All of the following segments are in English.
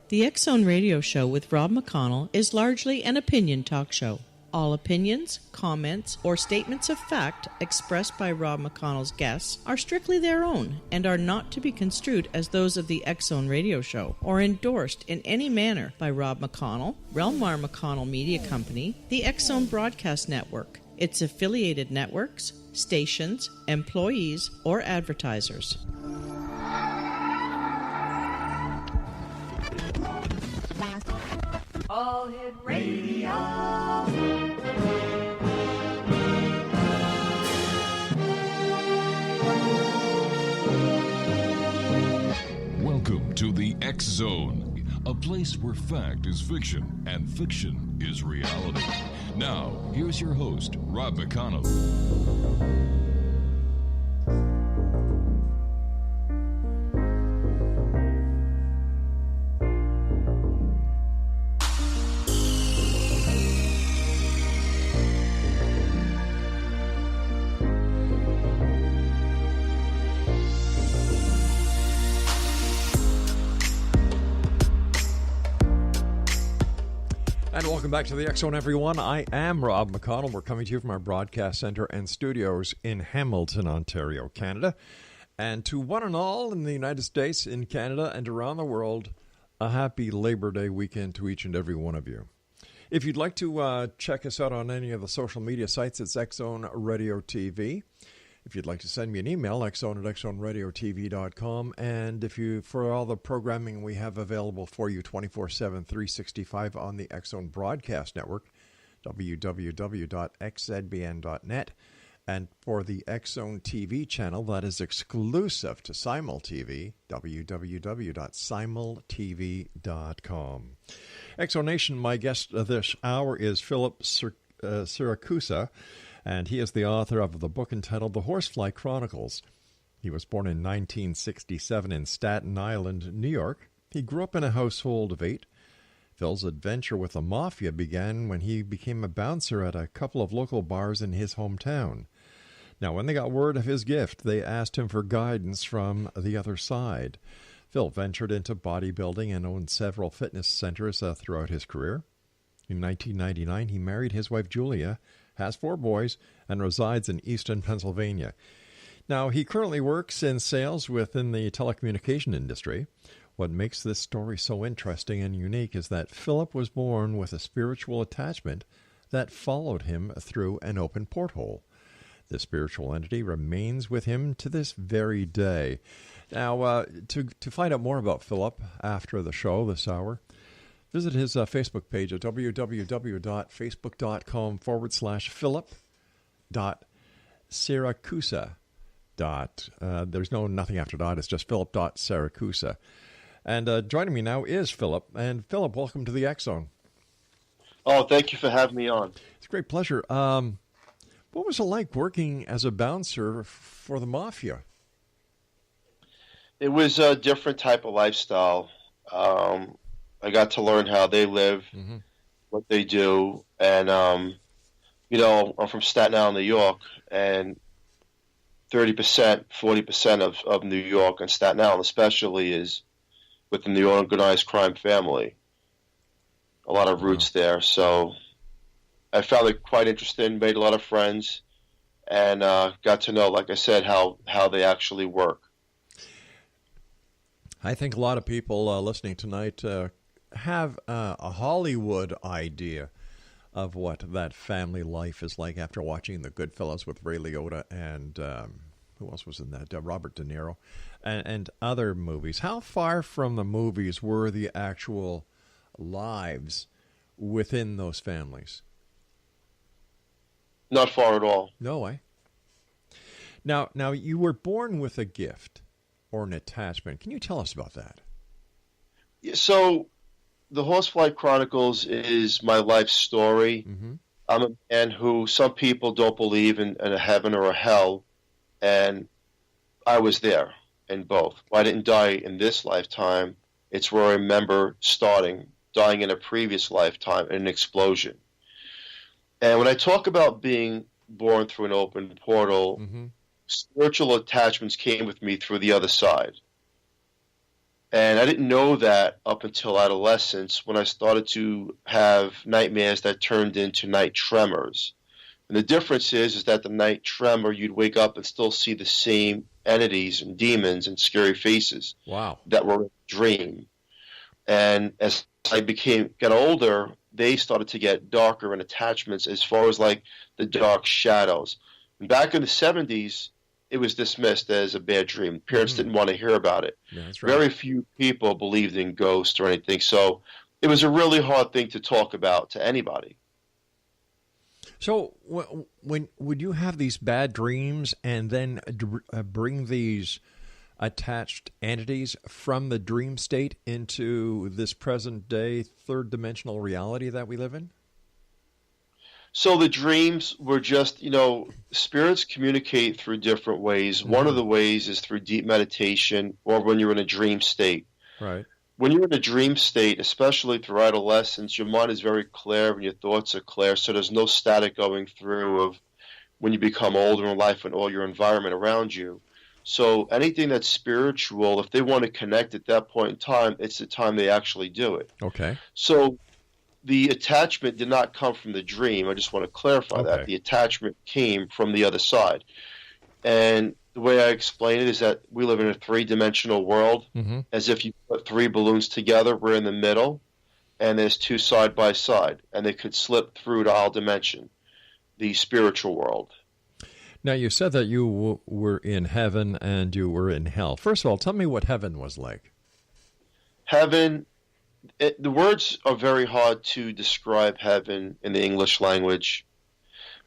The X Zone Radio Show with Rob McConnell is largely an opinion talk show. All opinions, comments, or statements of fact expressed by Rob McConnell's guests are strictly their own and are not to be construed as those of the X Zone Radio Show or endorsed in any manner by Rob McConnell, rel-mar McConnell Media Company, the X Zone Broadcast Network, its affiliated networks, stations, employees, or advertisers. All Hit Radio. Welcome to the X Zone, a place where fact is fiction and fiction is reality. Now, here's your host, Rob McConnell. And welcome back to the X Zone, everyone. I am Rob McConnell. We're coming to you from our broadcast center and studios in Hamilton, Ontario, Canada. And to one and all in the United States, in Canada, and around the world, a happy Labor Day weekend to each and every one of you. If you'd like to check us out on any of the social media sites, it's X Zone Radio TV. If you'd like to send me an email, xzone@xzoneradiotv.com. And if you, for all the programming we have available for you 24/7, 365 on the X Zone Broadcast Network, www.xzbn.net. And for the X Zone TV channel that is exclusive to Simul TV, www.simultv.com. X Zone Nation, my guest this hour is Philip Siracusa, and he is the author of the book entitled The Horsefly Chronicles. He was born in 1967 in Staten Island, New York. He grew up in a household of 8. Phil's adventure with the Mafia began when he became a bouncer at a couple of local bars in his hometown. Now, when they got word of his gift, they asked him for guidance from the other side. Phil ventured into bodybuilding and owned several fitness centers throughout his career. In 1999, he married his wife Julia, has 4 boys, and resides in Easton, Pennsylvania. Now, he currently works in sales within the telecommunication industry. What makes this story so interesting and unique is that Philip was born with a spiritual attachment that followed him through an open porthole. The spiritual entity remains with him to this very day. Now, to find out more about Philip after the show this hour, visit his Facebook page at www.facebook.com/Philip.Siracusa. There's nothing after dot. It's just Philip.Siracusa. And joining me now is Philip. And Philip, welcome to the X Zone. Oh, thank you for having me on. It's a great pleasure. What was it like working as a bouncer for the Mafia? It was a different type of lifestyle. I got to learn how they live, what they do, and I'm from Staten Island, New York, and 30%, 40% of New York and Staten Island especially is within the organized crime family. A lot of roots there, so I found it quite interesting, made a lot of friends, and got to know, like I said, how they actually work. I think a lot of people listening tonight have a Hollywood idea of what that family life is like after watching The Goodfellas with Ray Liotta and who else was in that? Robert De Niro and other movies. How far from the movies were the actual lives within those families? Not far at all. No way. Now you were born with a gift or an attachment. Can you tell us about that? So, the Horsefly Chronicles is my life story. I'm a man who some people don't believe in a heaven or a hell, and I was there in both. I didn't die in this lifetime. It's where I remember dying in a previous lifetime in an explosion. And when I talk about being born through an open portal, spiritual attachments came with me through the other side. And I didn't know that up until adolescence, when I started to have nightmares that turned into night tremors. And the difference is that the night tremor, you'd wake up and still see the same entities and demons and scary faces. Wow. That were in a dream. And as I got older, they started to get darker in attachments as far as like the dark shadows. And back in the 70s, it was dismissed as a bad dream. Parents didn't want to hear about it. Yeah, that's right. Very few people believed in ghosts or anything. So it was a really hard thing to talk about to anybody. So when would you have these bad dreams and then bring these attached entities from the dream state into this present day third dimensional reality that we live in? So the dreams were just, spirits communicate through different ways. Mm-hmm. One of the ways is through deep meditation or when you're in a dream state. Right. When you're in a dream state, especially through adolescence, your mind is very clear and your thoughts are clear, so there's no static going through of when you become older in life and all your environment around you. So anything that's spiritual, if they want to connect at that point in time, it's the time they actually do it. Okay. So the attachment did not come from the dream. I just want to clarify that. The attachment came from the other side. And the way I explain it is that we live in a three-dimensional world, as if you put three balloons together, we're in the middle, and there's two side by side, and they could slip through to our dimension, the spiritual world. Now, you said that you were in heaven and you were in hell. First of all, tell me what heaven was like. Heaven, the words are very hard to describe heaven in the English language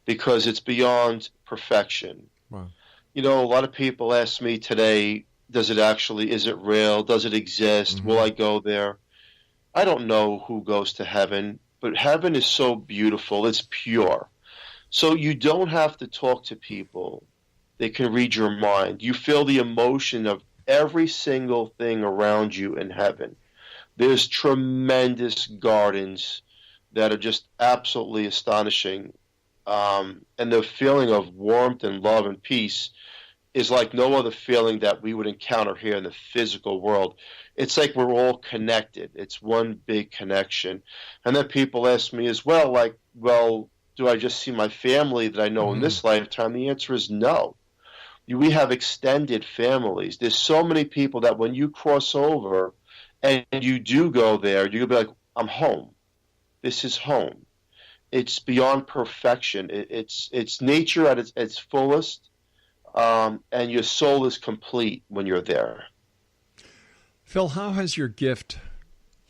because it's beyond perfection. Wow. A lot of people ask me today, is it real? Does it exist? Will I go there? I don't know who goes to heaven, but heaven is so beautiful. It's pure. So you don't have to talk to people. They can read your mind. You feel the emotion of every single thing around you in heaven. There's tremendous gardens that are just absolutely astonishing. And the feeling of warmth and love and peace is like no other feeling that we would encounter here in the physical world. It's like we're all connected. It's one big connection. And then people ask me as well, do I just see my family that I know in this lifetime? The answer is no. We have extended families. There's so many people that when you cross over and you do go there, you'll be like, I'm home. This is home. It's beyond perfection. It's nature at its fullest, and your soul is complete when you're there. Phil, how has your gift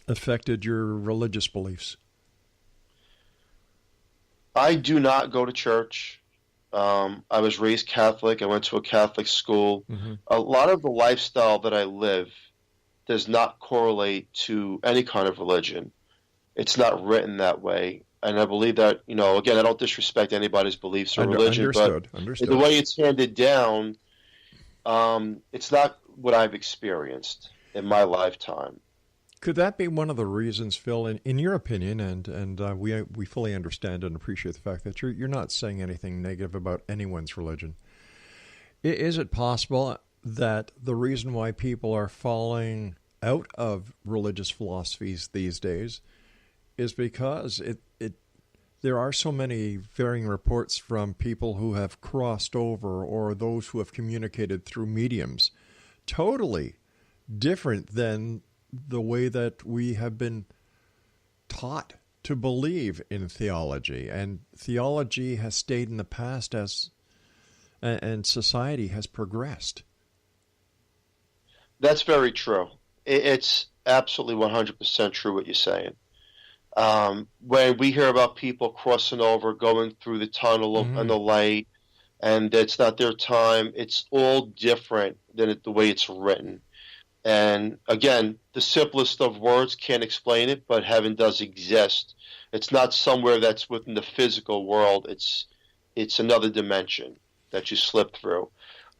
affected your religious beliefs? I do not go to church. I was raised Catholic. I went to a Catholic school. A lot of the lifestyle that I live does not correlate to any kind of religion. It's not written that way. And I believe that, again, I don't disrespect anybody's beliefs or religion, but the way it's handed down, it's not what I've experienced in my lifetime. Could that be one of the reasons, Phil, in your opinion, and we fully understand and appreciate the fact that you're not saying anything negative about anyone's religion. Is it possible that the reason why people are falling out of religious philosophies these days is because there are so many varying reports from people who have crossed over or those who have communicated through mediums, totally different than the way that we have been taught to believe in theology. And theology has stayed in the past and society has progressed. That's very true. It's absolutely 100% true what you're saying. When we hear about people crossing over, going through the tunnel and the light, and it's not their time, it's all different than the way it's written. And again, the simplest of words can't explain it, but heaven does exist. It's not somewhere that's within the physical world. It's another dimension that you slip through.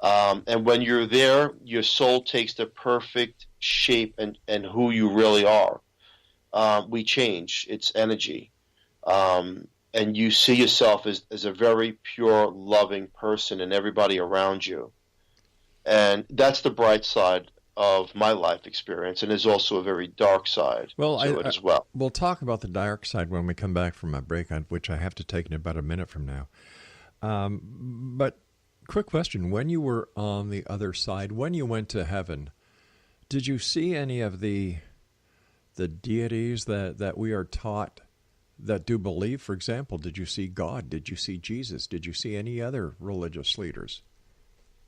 And when you're there, your soul takes the perfect shape and who you really are. We change. It's energy. And you see yourself as a very pure, loving person and everybody around you. And that's the bright side of my life experience, and there's also a very dark side to it as well. We'll talk about the dark side when we come back from a break, which I have to take in about a minute from now. But quick question, when you were on the other side, when you went to heaven, did you see any of the deities that we are taught that do believe? For example, did you see God? Did you see Jesus? Did you see any other religious leaders?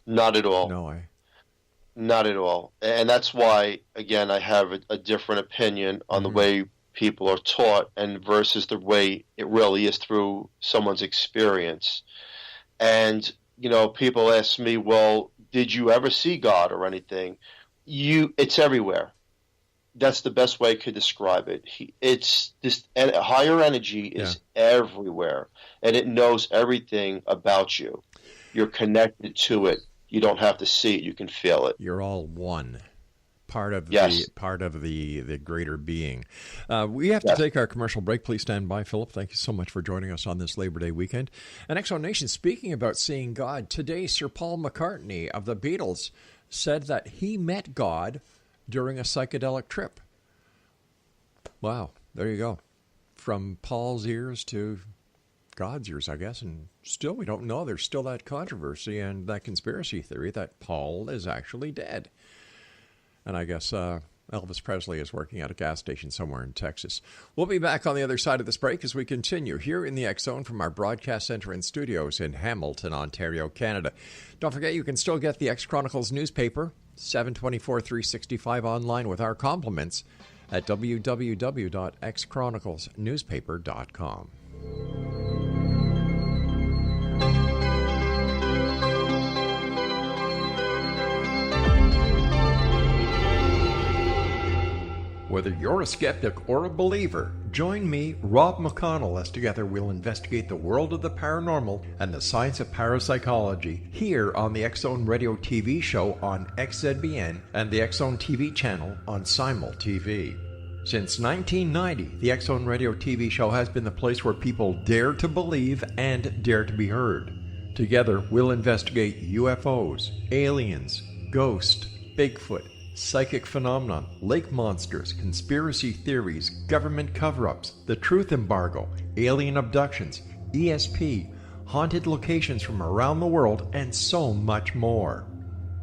Not at all. No, Not at all. And that's why, again, I have a different opinion on the way people are taught and versus the way it really is through someone's experience. And, people ask me, well, did you ever see God or anything? It's everywhere. That's the best way I could describe it. It's this higher energy is everywhere, and it knows everything about you. You're connected to it. You don't have to see it. You can feel it. You're all one. Part of the greater being. We have to take our commercial break. Please stand by, Philip. Thank you so much for joining us on this Labor Day weekend. And X Zone Nation, speaking about seeing God, today Sir Paul McCartney of the Beatles said that he met God during a psychedelic trip. Wow, there you go. From Paul's ears to God's ears, I guess, and still we don't know. There's still that controversy and that conspiracy theory that Paul is actually dead. And I guess Elvis Presley is working at a gas station somewhere in Texas. We'll be back on the other side of this break as we continue here in the X Zone from our broadcast center and studios in Hamilton, Ontario, Canada. Don't forget, you can still get the X Chronicles newspaper, 7/24/365 online with our compliments at www.xchroniclesnewspaper.com. Whether you're a skeptic or a believer, join me, Rob McConnell, as together we'll investigate the world of the paranormal and the science of parapsychology here on the X Zone Radio TV show on XZBN and the X Zone TV channel on Simul TV. Since 1990, the X Zone Radio TV show has been the place where people dare to believe and dare to be heard. Together, we'll investigate UFOs, aliens, ghosts, Bigfoot, psychic phenomenon, lake monsters, conspiracy theories, government cover-ups, the truth embargo, alien abductions, ESP, haunted locations from around the world, and so much more.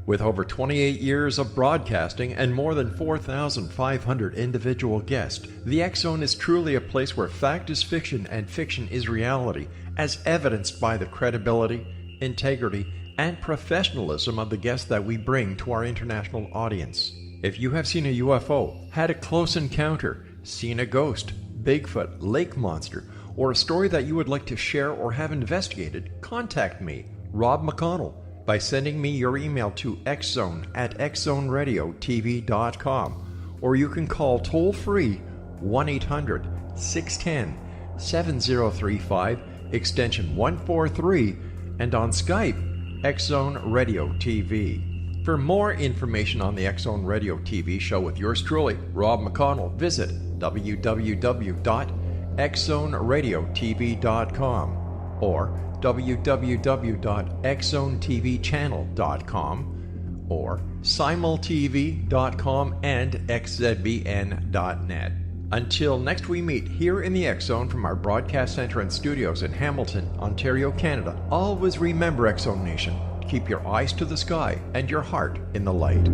With over 28 years of broadcasting and more than 4,500 individual guests, the X Zone is truly a place where fact is fiction and fiction is reality, as evidenced by the credibility, integrity, and professionalism of the guests that we bring to our international audience. If you have seen a UFO, had a close encounter, seen a ghost, Bigfoot, lake monster, or a story that you would like to share or have investigated, contact me, Rob McConnell, by sending me your email to xzone@xzoneradiotv.com, or you can call toll-free 1-800-610-7035, extension 143, and on Skype, X Zone Radio TV. For more information on the X Zone Radio TV show with yours truly, Rob McConnell, visit www.xzoneradiotv.com or www.xzonetvchannel.com or simultv.com and xzbn.net. Until next we meet here in the X Zone from our broadcast center and studios in Hamilton, Ontario, Canada, always remember, X Zone Nation, keep your eyes to the sky and your heart in the light.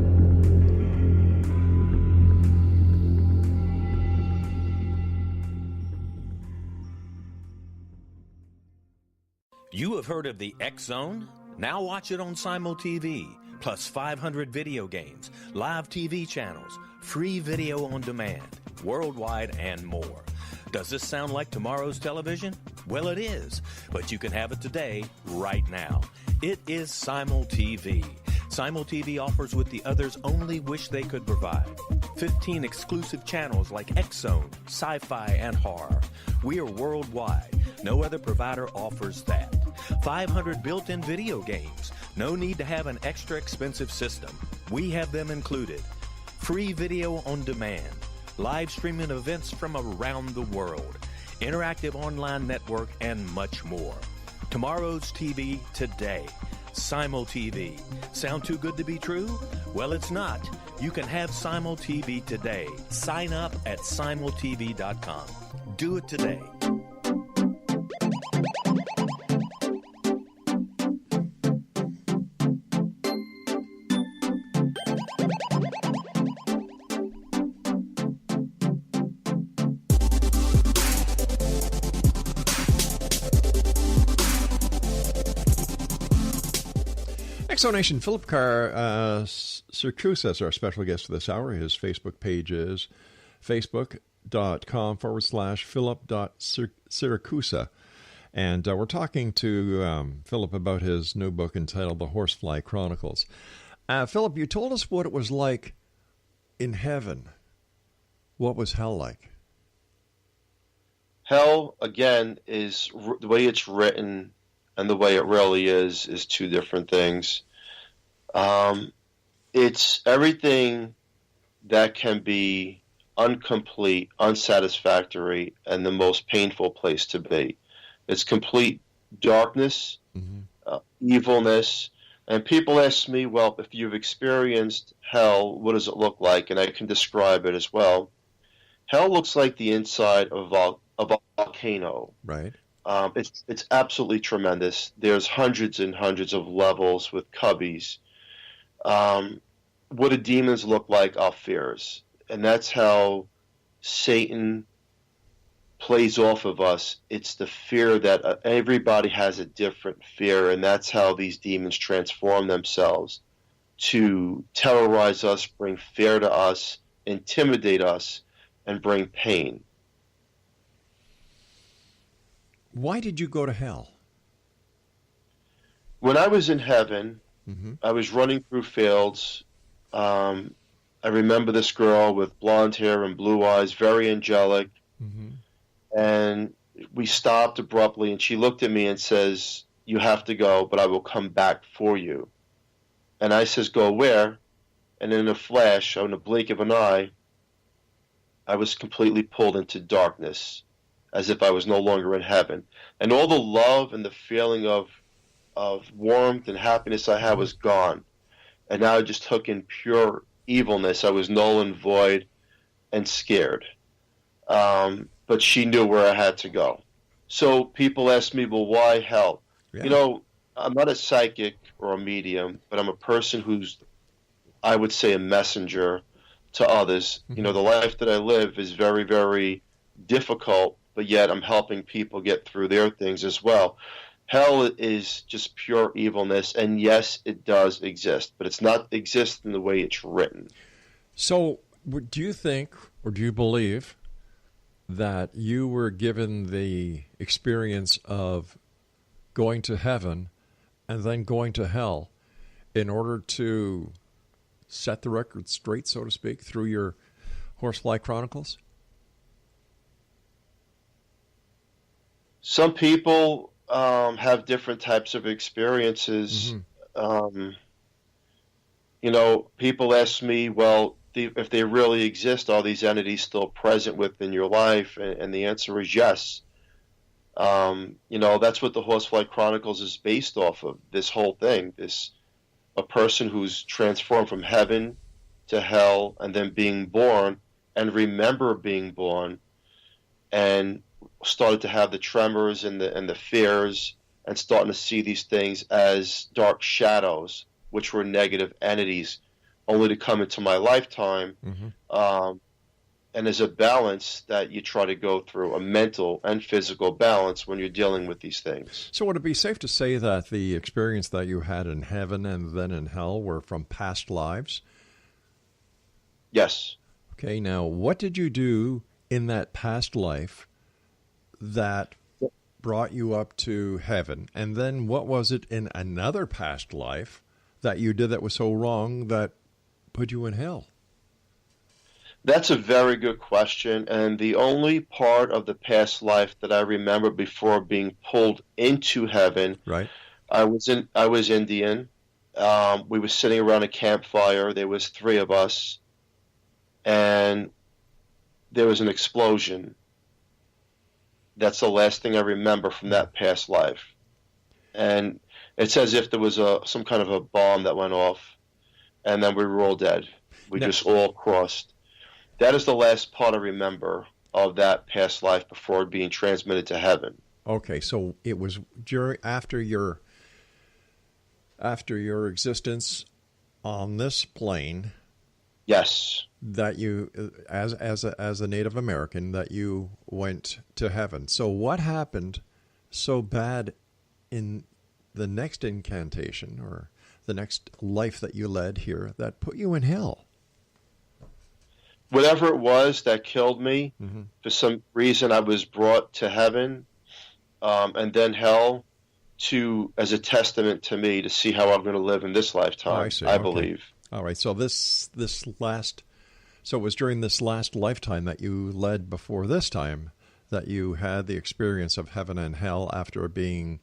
You have heard of the X Zone? Now watch it on Simul TV, plus 500 video games, live TV channels, free video on demand, worldwide, and more. Does this sound like tomorrow's television? Well, it is, but you can have it today, right now. It is Simul TV. Simul TV offers what the others only wish they could provide. 15 exclusive channels like X Zone, sci-fi, and horror. We are worldwide. No other provider offers that. 500 built-in video games. No need to have an extra expensive system. We have them included. Free video on demand. Live streaming events from around the world. Interactive online network, and much more. Tomorrow's TV today. Simul TV. Sound too good to be true? Well, it's not. You can have Simul TV today. Sign up at simultv.com. Do it today. Nation, Philip Siracusa is our special guest for this hour. His Facebook page is facebook.com/Philip.Siracusa. And we're talking to Philip about his new book entitled The Horsefly Chronicles. Philip, you told us what it was like in heaven. What was hell like? Hell, again, is the way it's written and the way it really is two different things. It's everything that can be incomplete, unsatisfactory, and the most painful place to be. It's complete darkness, evilness, and people ask me, well, if you've experienced hell, what does it look like? And I can describe it as well. Hell looks like the inside of a volcano. Right. It's absolutely tremendous. There's hundreds and hundreds of levels with cubbies. What do demons look like? Our fears. And that's how Satan plays off of us. It's the fear that everybody has a different fear, and that's how these demons transform themselves to terrorize us, bring fear to us, intimidate us, and bring pain. Why did you go to hell? When I was in heaven, I was running through fields. I remember this girl with blonde hair and blue eyes, very angelic. And we stopped abruptly, and she looked at me and says, "You have to go, but I will come back for you." And I says, "Go where?" And in a flash, in a blink of an eye, I was completely pulled into darkness, as if I was no longer in heaven. And all the love and the feeling of warmth and happiness I had was gone. And now I just took in pure evilness. I was null and void and scared. But she knew where I had to go. So people ask me, well, why hell? Yeah. You know, I'm not a psychic or a medium, but I'm a person who's, I would say, a messenger to others. You know, the life that I live is very, very difficult, but yet I'm helping people get through their things as well. Hell is just pure evilness, and yes, it does exist, but it's not exist in the way it's written. So do you think, or do you believe, that you were given the experience of going to heaven and then going to hell in order to set the record straight, so to speak, through your Horsefly Chronicles? Some people have different types of experiences. You know, people ask me, well, if they really exist, are these entities still present within your life? And the answer is yes. You know, that's what the Horsefly Chronicles is based off of, this whole thing. A person who's transformed from heaven to hell and then being born and remember being born and started to have the tremors and the fears and starting to see these things as dark shadows, which were negative entities, only to come into my lifetime. And there's a balance that you try to go through, a mental and physical balance when you're dealing with these things. So would it be safe to say that the experience that you had in heaven and then in hell were from past lives? Yes. Okay, now what did you do in that past life that brought you up to heaven? And then what was it in another past life that you did that was so wrong that put you in hell? That's a very good question, and the only part of the past life that I remember before being pulled into heaven, right? I was Indian. We were sitting around a campfire. There was 3 of us, and there was an explosion. That's the last thing I remember from that past life, and it's as if there was some kind of a bomb that went off, and then we were all dead. We just all crossed. That is the last part I remember of that past life before being transmitted to heaven. Okay, so it was after your existence on this plane. Yes. That you, as a Native American, that you went to heaven. So what happened so bad in the next incantation or the next life that you led here that put you in hell? Whatever it was that killed me, for some reason I was brought to heaven and then hell as a testament to me to see how I'm going to live in this lifetime, I believe. All right, so so it was during this last lifetime that you led before this time that you had the experience of heaven and hell after being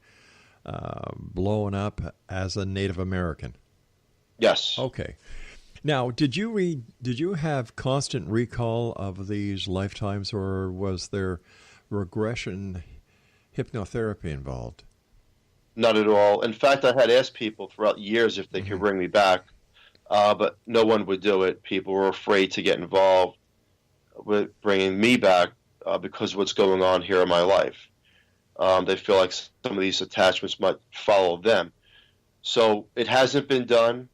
blown up as a Native American. Yes. Okay. Now, did you have constant recall of these lifetimes, or was there regression hypnotherapy involved? Not at all. In fact, I had asked people throughout years if they could bring me back, but no one would do it. People were afraid to get involved with bringing me back because of what's going on here in my life. They feel like some of these attachments might follow them. So it hasn't been done.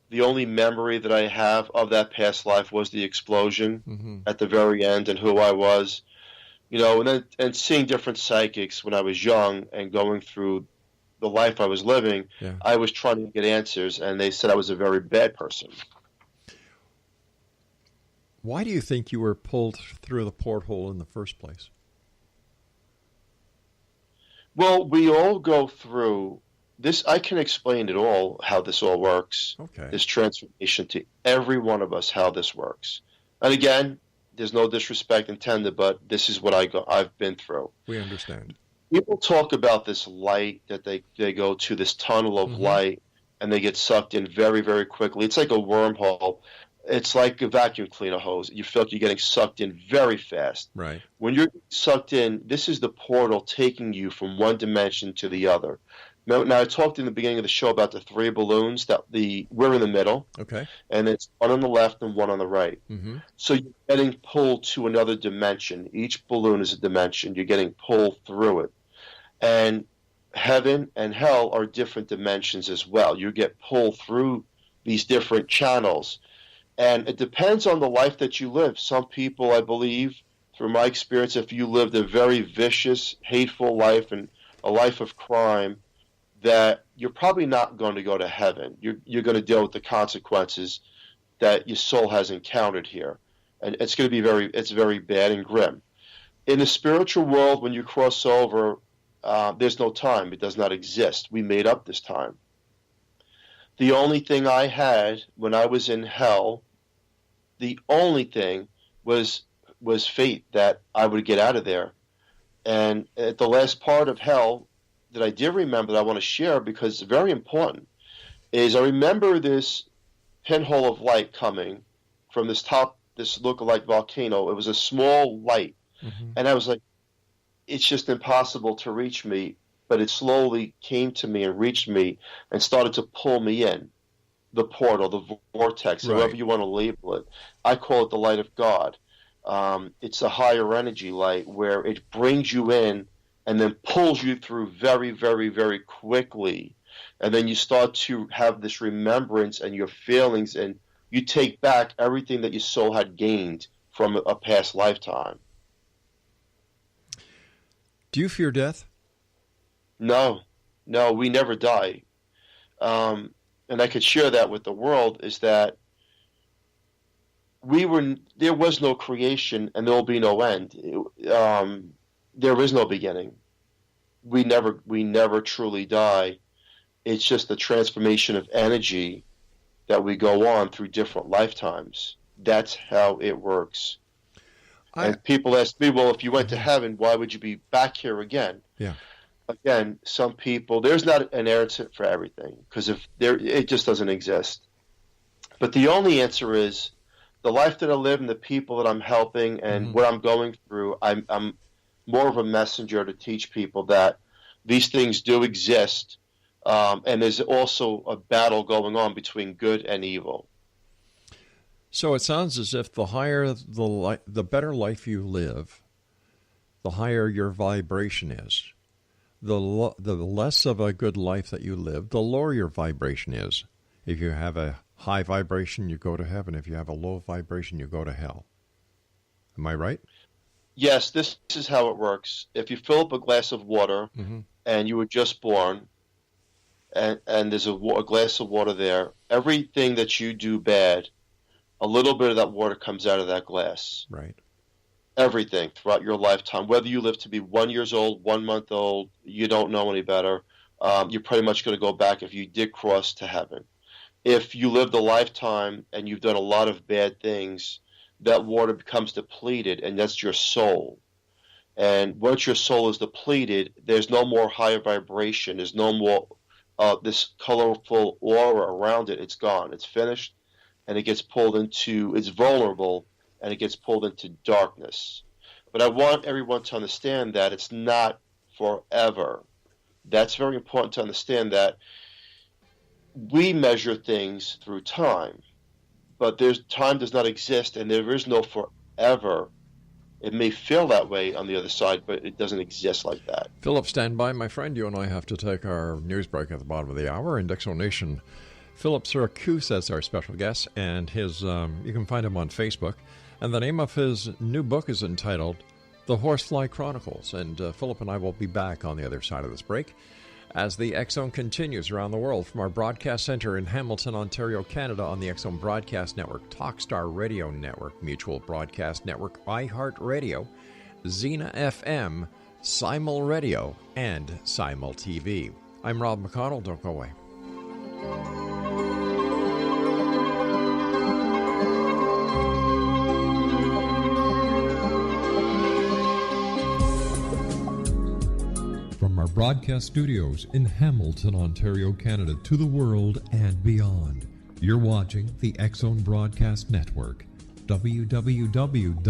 The only memory that I have of that past life was the explosion at the very end and who I was. And seeing different psychics when I was young and going through the life I was living, I was trying to get answers, and they said I was a very bad person. Why do you think you were pulled through the porthole in the first place? Well, we all go through this. I can explain it all, how this all works. Okay. This transformation to every one of us, how this works. And again, there's no disrespect intended, but this is what I've been through. We understand. People talk about this light that they go to, this tunnel of light, and they get sucked in very, very quickly. It's like a wormhole. It's like a vacuum cleaner hose. You feel like you're getting sucked in very fast. Right. When you're sucked in, this is the portal taking you from one dimension to the other. Now I talked in the beginning of the show about the 3 balloons we're in the middle. Okay. And it's one on the left and one on the right. So you're getting pulled to another dimension. Each balloon is a dimension. You're getting pulled through it. And heaven and hell are different dimensions as well. You get pulled through these different channels. And it depends on the life that you live. Some people, I believe, through my experience, if you lived a very vicious, hateful life and a life of crime, that you're probably not going to go to heaven. You're going to deal with the consequences that your soul has encountered here. And it's going to be it's very bad and grim. In the spiritual world, when you cross over, there's no time. It does not exist. We made up this time. The only thing I had when I was in hell, the only thing was fate that I would get out of there. And at the last part of hell that I did remember that I want to share because it's very important, is I remember this pinhole of light coming from this look-alike volcano. It was a small light. And I was like, it's just impossible to reach me. But it slowly came to me and reached me and started to pull me in. The portal, the vortex, however you want to label it. I call it the light of God. It's a higher energy light where it brings you in and then pulls you through very, very, very quickly. And then you start to have this remembrance and your feelings, and you take back everything that your soul had gained from a past lifetime. Do you fear death? No, we never die. And I could share that with the world, is that there was no creation and there will be no end. There is no beginning. We never truly die. It's just the transformation of energy that we go on through different lifetimes. That's how it works. And people ask me, well, if you went to heaven, why would you be back here again? Yeah. Again, some people, there's not an answer for everything, because it just doesn't exist. But the only answer is the life that I live and the people that I'm helping and what I'm going through. I'm more of a messenger to teach people that these things do exist, and there's also a battle going on between good and evil. So it sounds as if the higher the better life you live, the higher your vibration is. The less of a good life that you live, the lower your vibration is. If you have a high vibration, you go to heaven. If you have a low vibration, you go to hell. Am I right? Yes, this is how it works. If you fill up a glass of water and you were just born, and there's a glass of water there, everything that you do bad, a little bit of that water comes out of that glass. Right. Everything throughout your lifetime, whether you live to be 1 year old, 1 month old, you don't know any better. You're pretty much going to go back if you did cross to heaven. If you lived a lifetime and you've done a lot of bad things, that water becomes depleted, and that's your soul. And once your soul is depleted, there's no more higher vibration. There's no more this colorful aura around it. It's gone. It's finished, and it gets pulled into, it's vulnerable, and it gets pulled into darkness. But I want everyone to understand that it's not forever. That's very important to understand, that we measure things through time. But time does not exist, and there is no forever. It may feel that way on the other side, but it doesn't exist like that. Philip, stand by, my friend. You and I have to take our news break at the bottom of the hour. In X Zone Nation, Philip Siracusa is our special guest, and his you can find him on Facebook. And the name of his new book is entitled The Horsefly Chronicles. And Philip and I will be back on the other side of this break as the X Zone continues around the world from our broadcast center in Hamilton, Ontario, Canada, on the X Zone Broadcast Network, Talkstar Radio Network, Mutual Broadcast Network, iHeartRadio, Xena FM, Simul Radio, and Simul TV. I'm Rob McConnell. Don't go away. From our broadcast studios in Hamilton, Ontario, Canada, to the world and beyond, you're watching the X Zone Broadcast Network, www.xzbn.net.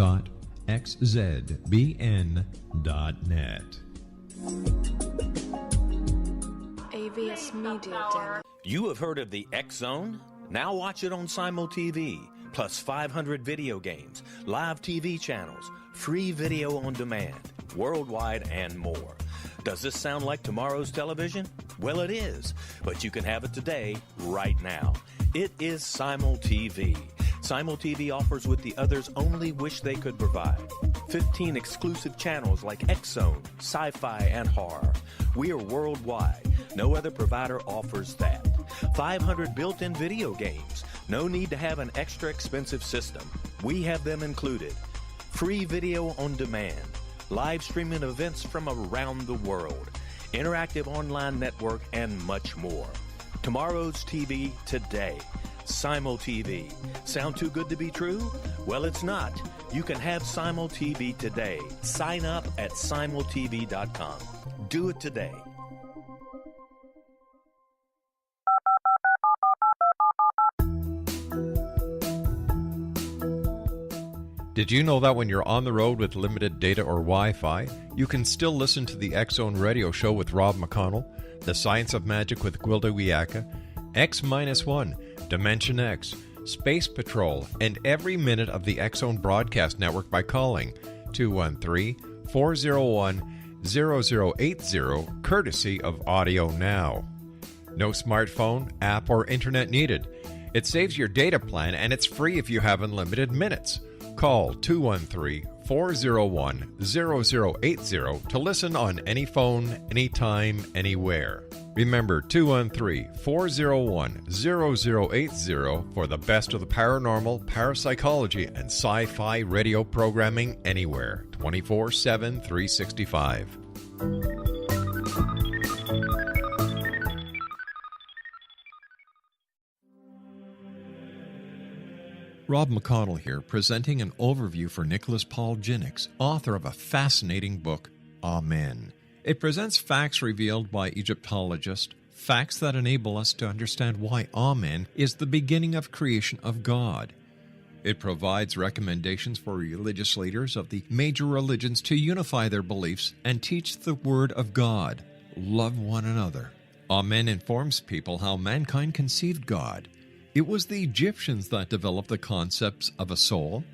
AVS Media Den. You have heard of the X Zone? Now watch it on Simul TV, plus 500 video games, live TV channels, free video on demand, worldwide, and more. Does this sound like tomorrow's television? Well, it is, but you can have it today, right now. It is Simul TV. Simul TV offers what the others only wish they could provide. 15 exclusive channels like X Zone, Sci-Fi, and Horror. We are worldwide. No other provider offers that. 500 built-in video games. No need to have an extra expensive system. We have them included. Free video on demand. Live streaming events from around the world, interactive online network, and much more. Tomorrow's TV today. Simul TV. Sound too good to be true? Well, it's not. You can have Simul TV today. Sign up at simultv.com. Do it today. Did you know that when you're on the road with limited data or Wi-Fi, you can still listen to the X Zone Radio Show with Rob McConnell, The Science of Magic with Gwilda Wiyaka, X-1, Dimension X, Space Patrol, and every minute of the X Zone Broadcast Network by calling 213-401-0080, courtesy of Audio Now. No smartphone, app, or internet needed. It saves your data plan, and it's free if you have unlimited minutes. Call 213-401-0080 to listen on any phone, anytime, anywhere. Remember, 213-401-0080 for the best of the paranormal, parapsychology, and sci-fi radio programming anywhere, 24/7, 365. Rob McConnell here, presenting an overview for Nicholas Paul Jennings, author of a fascinating book, Amen. It presents facts revealed by Egyptologists, facts that enable us to understand why Amen is the beginning of creation of God. It provides recommendations for religious leaders of the major religions to unify their beliefs and teach the Word of God. Love one another. Amen informs people how mankind conceived God. It was the Egyptians that developed the concepts of a soul,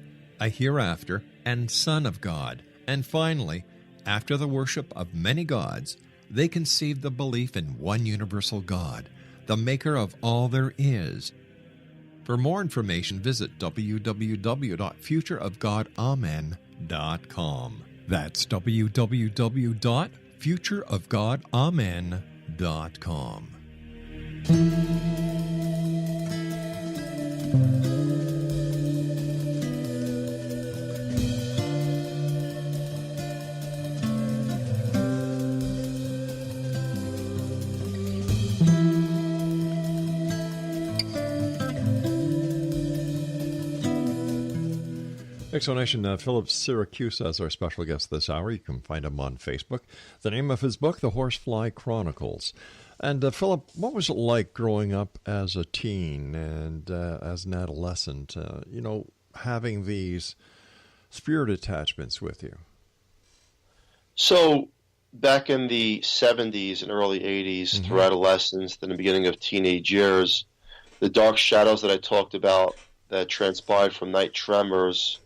a hereafter, and Son of God. And finally, after the worship of many gods, they conceived the belief in one universal God, the maker of all there is. For more information, visit www.futureofgodamen.com. That's www.futureofgodamen.com. Explanation, Philip Siracusa is our special guest this hour. You can find him on Facebook. The name of his book, The Horsefly Chronicles. And Philip, what was it like growing up as a teen and as an adolescent, having these spirit attachments with you? So back in the 70s and early 80s, through adolescence, then the beginning of teenage years, the dark shadows that I talked about that transpired from night tremors,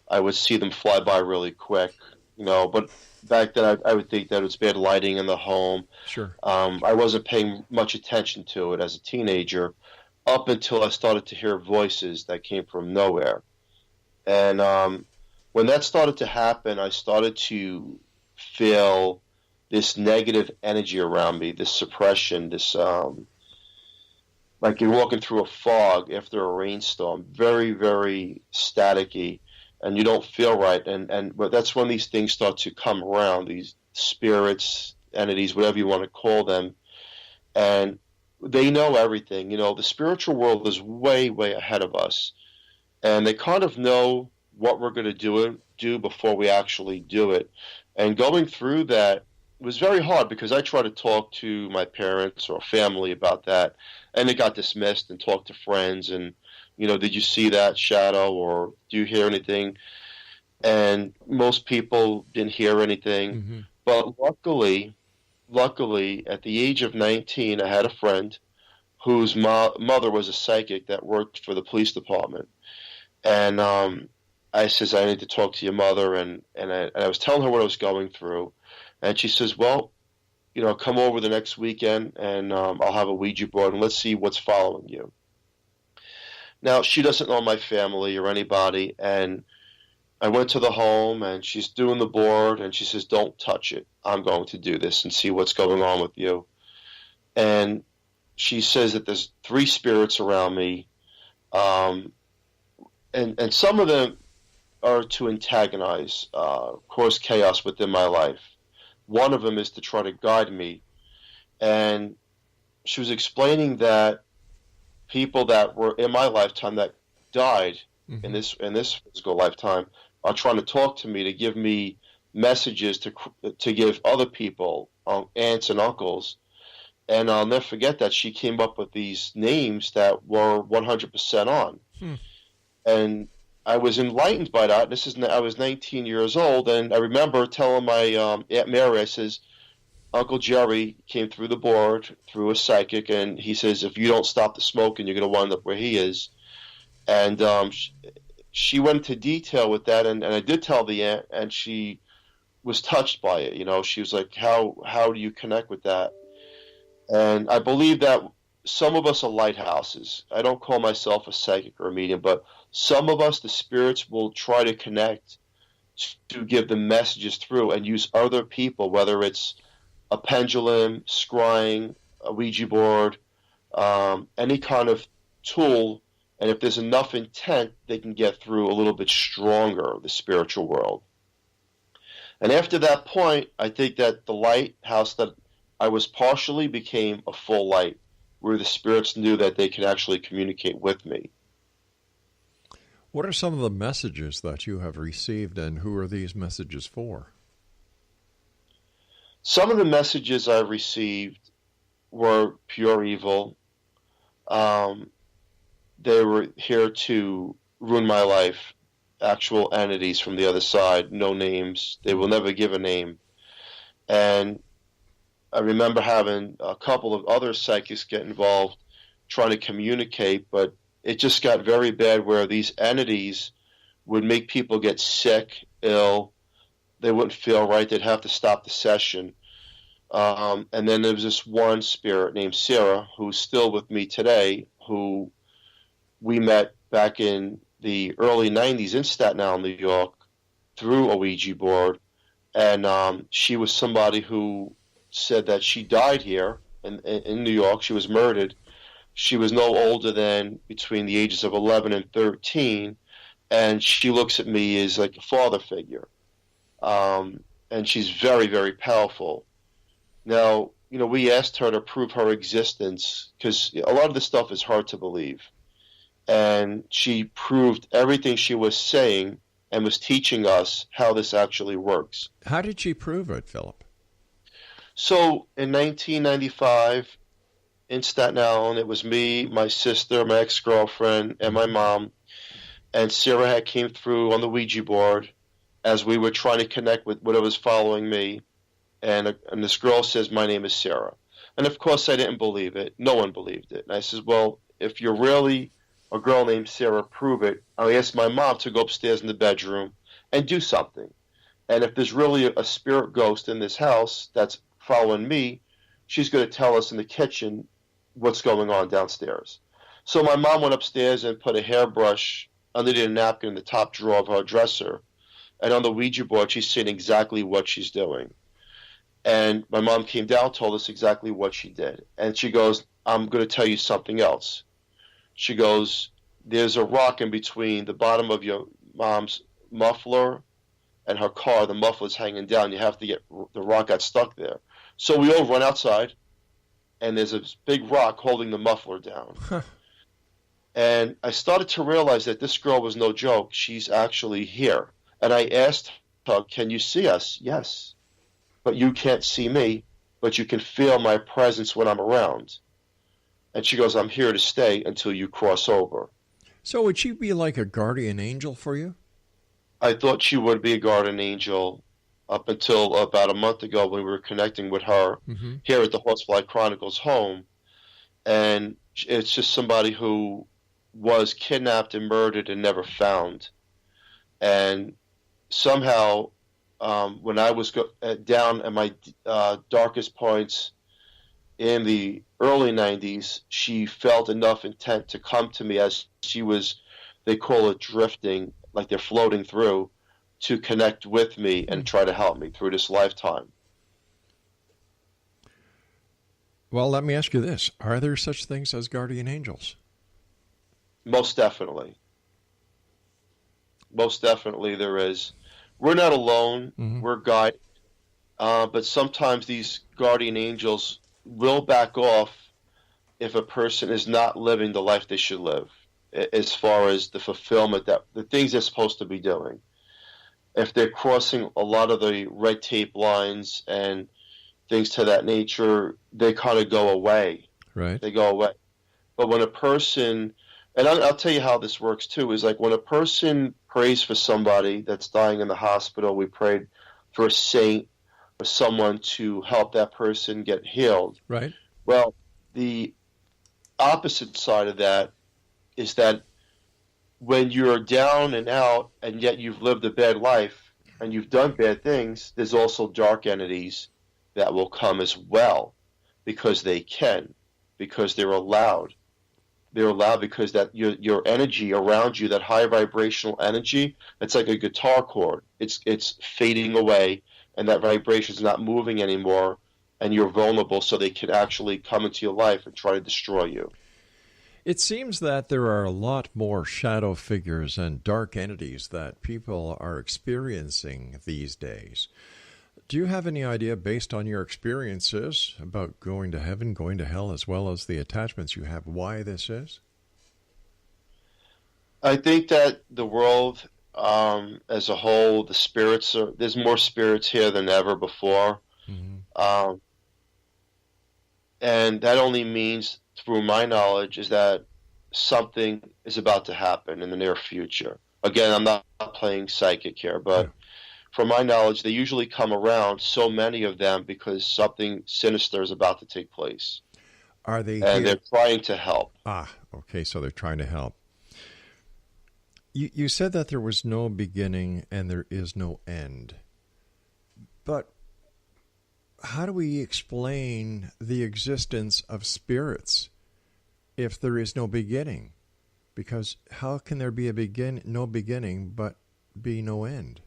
I would see them fly by really quick, but back then I would think that it was bad lighting in the home. Sure. I wasn't paying much attention to it as a teenager up until I started to hear voices that came from nowhere. And when that started to happen, I started to feel this negative energy around me, this suppression, this like you're walking through a fog after a rainstorm, very, very staticky. And you don't feel right, but that's when these things start to come around, these spirits, entities, whatever you want to call them, and they know everything. The spiritual world is way, way ahead of us, and they kind of know what we're going to do before we actually do it. And going through that was very hard because I tried to talk to my parents or family about that, and it got dismissed, and talked to friends and did you see that shadow or do you hear anything? And most people didn't hear anything. But luckily, at the age of 19, I had a friend whose mother was a psychic that worked for the police department. And I says, I need to talk to your mother. And I was telling her what I was going through. And she says, well, come over the next weekend and I'll have a Ouija board and let's see what's following you. Now, she doesn't know my family or anybody, and I went to the home, and she's doing the board, and she says, don't touch it. I'm going to do this and see what's going on with you. And she says that there's 3 spirits around me, and some of them are to antagonize, cause chaos within my life. One of them is to try to guide me, and she was explaining that people that were in my lifetime that died in this physical lifetime are trying to talk to me, to give me messages to give other people, aunts and uncles. And I'll never forget that she came up with these names that were 100% on. And I was enlightened by that. I was 19 years old, and I remember telling my Aunt Mary, I says, Uncle Jerry came through the board, through a psychic, and he says, if you don't stop the smoking, you're going to wind up where he is. And she went into detail with that, and I did tell the aunt, and she was touched by it. She was like, how do you connect with that? And I believe that some of us are lighthouses. I don't call myself a psychic or a medium, but some of us, the spirits will try to connect to give the messages through and use other people, whether it's a pendulum, scrying, a Ouija board, any kind of tool, and if there's enough intent, they can get through a little bit stronger, the spiritual world. And after that point, I think that the lighthouse that I was partially became a full light, where the spirits knew that they could actually communicate with me. What are some of the messages that you have received, and who are these messages for? Some of the messages I received were pure evil. They were here to ruin my life. Actual entities from the other side, no names. They will never give a name. And I remember having a couple of other psychics get involved trying to communicate, but it just got very bad where these entities would make people get sick, ill. They wouldn't feel right. They'd have to stop the session. And then there was this one spirit named Sarah, who's still with me today, who we met back in the early 90s in Staten Island, New York, through a Ouija board. And she was somebody who said that she died here in New York. She was murdered. She was no older than between the ages of 11 and 13, and she looks at me as like a father figure. And she's very, very powerful. Now, we asked her to prove her existence because a lot of this stuff is hard to believe. And she proved everything she was saying and was teaching us how this actually works. How did she prove it, Philip? So in 1995, in Staten Island, it was me, my sister, my ex-girlfriend, and my mom. And Sarah had came through on the Ouija board as we were trying to connect with whatever was following me. And this girl says, my name is Sarah. And of course, I didn't believe it. No one believed it. And I says, well, if you're really a girl named Sarah, prove it. I asked my mom to go upstairs in the bedroom and do something. And if there's really a spirit ghost in this house that's following me, she's going to tell us in the kitchen what's going on downstairs. So my mom went upstairs and put a hairbrush underneath a napkin in the top drawer of her dresser. And on the Ouija board, she's saying exactly what she's doing. And my mom came down, told us exactly what she did. And she goes, I'm going to tell you something else. She goes, there's a rock in between the bottom of your mom's muffler and her car. The muffler's hanging down. You have to get, the rock got stuck there. So we all run outside, and there's a big rock holding the muffler down. And I started to realize that this girl was no joke. She's actually here. And I asked her, can you see us? Yes. But you can't see me, but you can feel my presence when I'm around. And she goes, I'm here to stay until you cross over. So would she be like a guardian angel for you? I thought she would be a guardian angel up until about a month ago when we were connecting with her here at the Horsefly Chronicles home. And it's just somebody who was kidnapped and murdered and never found. And somehow, when I was down at my darkest points in the early 90s, she felt enough intent to come to me as she was, they call it drifting, like they're floating through, to connect with me and try to help me through this lifetime. Well, let me ask you this. Are there such things as guardian angels? Most definitely. Most definitely there is. We're not alone. We're guided. But sometimes these guardian angels will back off if a person is not living the life they should live, as far as the fulfillment, that the things they're supposed to be doing. If they're crossing a lot of the red tape lines and things to that nature, they kind of go away. Right. They go away. But when a person, and I'll tell you how this works too, is like when a person prays for somebody that's dying in the hospital, we prayed for a saint or someone to help that person get healed. Right. Well, the opposite side of that is that when you're down and out and yet you've lived a bad life and you've done bad things, there's also dark entities that will come as well because they can, because they're allowed. They're allowed because that your energy around you, that high vibrational energy, it's like a guitar chord. It's fading away, and that vibration is not moving anymore, and you're vulnerable, so they can actually come into your life and try to destroy you. It seems that there are a lot more shadow figures and dark entities that people are experiencing these days. Do you have any idea, based on your experiences, about going to heaven, going to hell, as well as the attachments you have, why this is? I think that the world as a whole, the spirits there's more spirits here than ever before. And that only means, through my knowledge, is that something is about to happen in the near future. Again, I'm not playing psychic here, but from my knowledge, they usually come around, so many of them, because something sinister is about to take place. Are they and here? They're trying to help. Okay, so they're trying to help. You said that there was no beginning and there is no end. But how do we explain the existence of spirits if there is no beginning? Because how can there be no beginning but be no end?